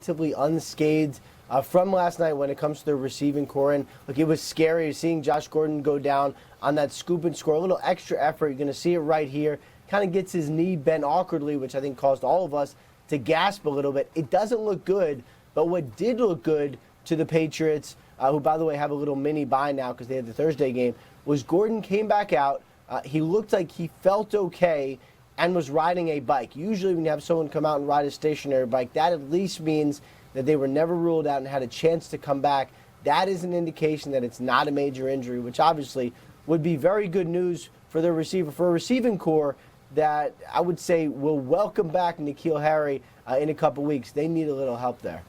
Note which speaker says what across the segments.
Speaker 1: relatively unscathed from last night when it comes to the receiving core. And look, it was scary seeing Josh Gordon go down on that scoop and score. A little extra effort. You're going to see it right here. Kind of gets his knee bent awkwardly, which I think caused all of us to gasp a little bit. It doesn't look good, but what did look good to the Patriots, who, by the way, have a little mini bye now because they had the Thursday game, was Gordon came back out. He looked like he felt okay and was riding a bike. Usually when you have someone come out and ride a stationary bike, that at least means that they were never ruled out and had a chance to come back. That is an indication that it's not a major injury, which obviously would be very good news for the receiver, for a receiving core that I would say will welcome back N'Keal Harry in a couple weeks. They need a little help there.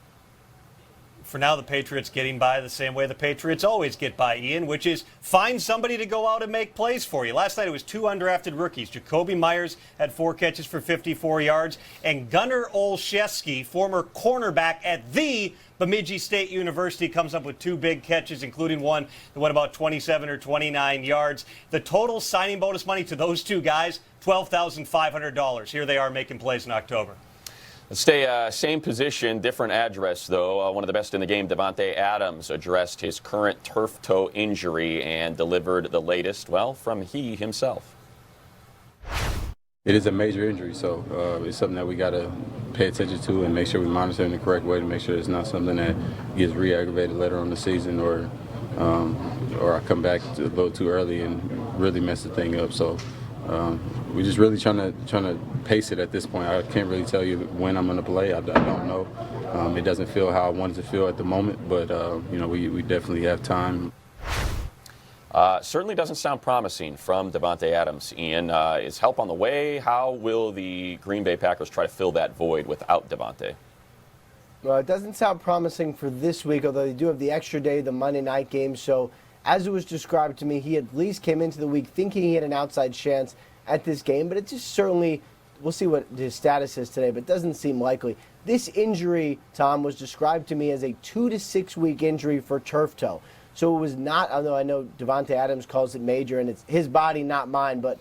Speaker 2: For now, the Patriots getting by the same way the Patriots always get by, Ian, which is find somebody to go out and make plays for you. Last night it was two undrafted rookies. Jacoby Myers had 4 catches for 54 yards, and Gunnar Olszewski, former cornerback at the Bemidji State University, comes up with 2 big catches, including one that went about 27 or 29 yards. The total signing bonus money to those 2 guys, $12,500. Here they are making plays in October.
Speaker 3: Let's stay same position, different address, though. One of the best in the game, Davante Adams, addressed his current turf toe injury and delivered the latest, well, from he himself.
Speaker 4: It is a major injury, so it's something that we got to pay attention to and make sure we monitor in the correct way to make sure it's not something that gets re-aggravated later on in the season or I come back a little too early and really mess the thing up. So we're just really trying to pace it at this point. I can't really tell you when I'm going to play. I don't know. It doesn't feel how I want it to feel at the moment, but we definitely have time.
Speaker 3: Certainly doesn't sound promising from Davante Adams. Ian, is help on the way? How will the Green Bay Packers try to fill that void without Davante?
Speaker 1: Well, it doesn't sound promising for this week, although they do have the extra day, the Monday night game. So as it was described to me, he at least came into the week thinking he had an outside chance at this game, but it just certainly, we'll see what his status is today, but it doesn't seem likely. This injury, Tom, was described to me as a 2 to 6 week injury for turf toe. So it was not, although I know Davante Adams calls it major, and it's his body, not mine, but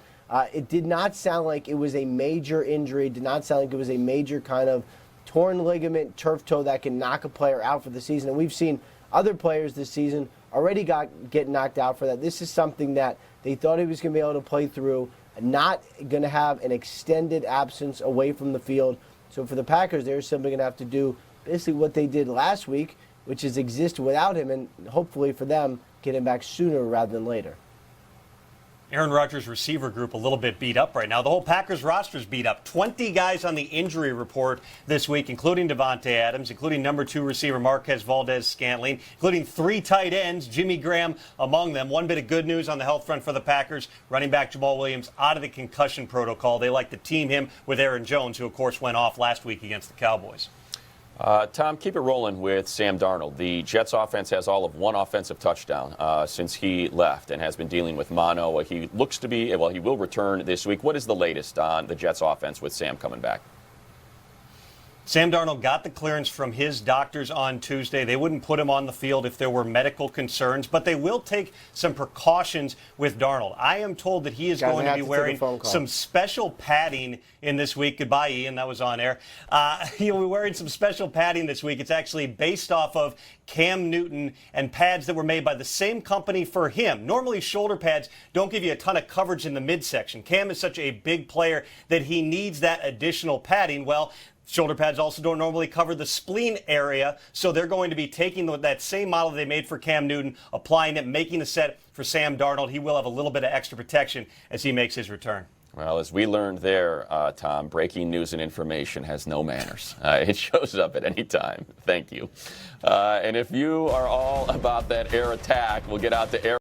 Speaker 1: it did not sound like it was a major injury. It did not sound like it was a major kind of torn ligament, turf toe that can knock a player out for the season. And we've seen other players this season already get knocked out for that. This is something that they thought he was going to be able to play through, not going to have an extended absence away from the field. So for the Packers, they're simply going to have to do basically what they did last week, which is exist without him, and hopefully for them, get him back sooner rather than later.
Speaker 2: Aaron Rodgers' receiver group a little bit beat up right now. The whole Packers roster is beat up. 20 guys on the injury report this week, including Davante Adams, including number 2 receiver Marquez Valdez-Scantling, including 3 tight ends, Jimmy Graham among them. One bit of good news on the health front for the Packers. Running back Jamal Williams out of the concussion protocol. They like to team him with Aaron Jones, who, of course, went off last week against the Cowboys.
Speaker 3: Tom, keep it rolling with Sam Darnold. The Jets offense has all of 1 offensive touchdown since he left and has been dealing with mono. He looks to be, well, he will return this week. What is the latest on the Jets offense with Sam coming back?
Speaker 2: Sam Darnold got the clearance from his doctors on Tuesday. They wouldn't put him on the field if there were medical concerns, but they will take some precautions with Darnold. I am told that he is going to be wearing some special padding in this week. Goodbye, Ian. That was on air. He'll be wearing some special padding this week. It's actually based off of Cam Newton and pads that were made by the same company for him. Normally, shoulder pads don't give you a ton of coverage in the midsection. Cam is such a big player that he needs that additional padding. Well, shoulder pads also don't normally cover the spleen area, so they're going to be taking that same model they made for Cam Newton, applying it, making a set for Sam Darnold. He will have a little bit of extra protection as he makes his return.
Speaker 3: Well, as we learned there, Tom, breaking news and information has no manners. It shows up at any time. Thank you. And if you are all about that air attack, we'll get out to air.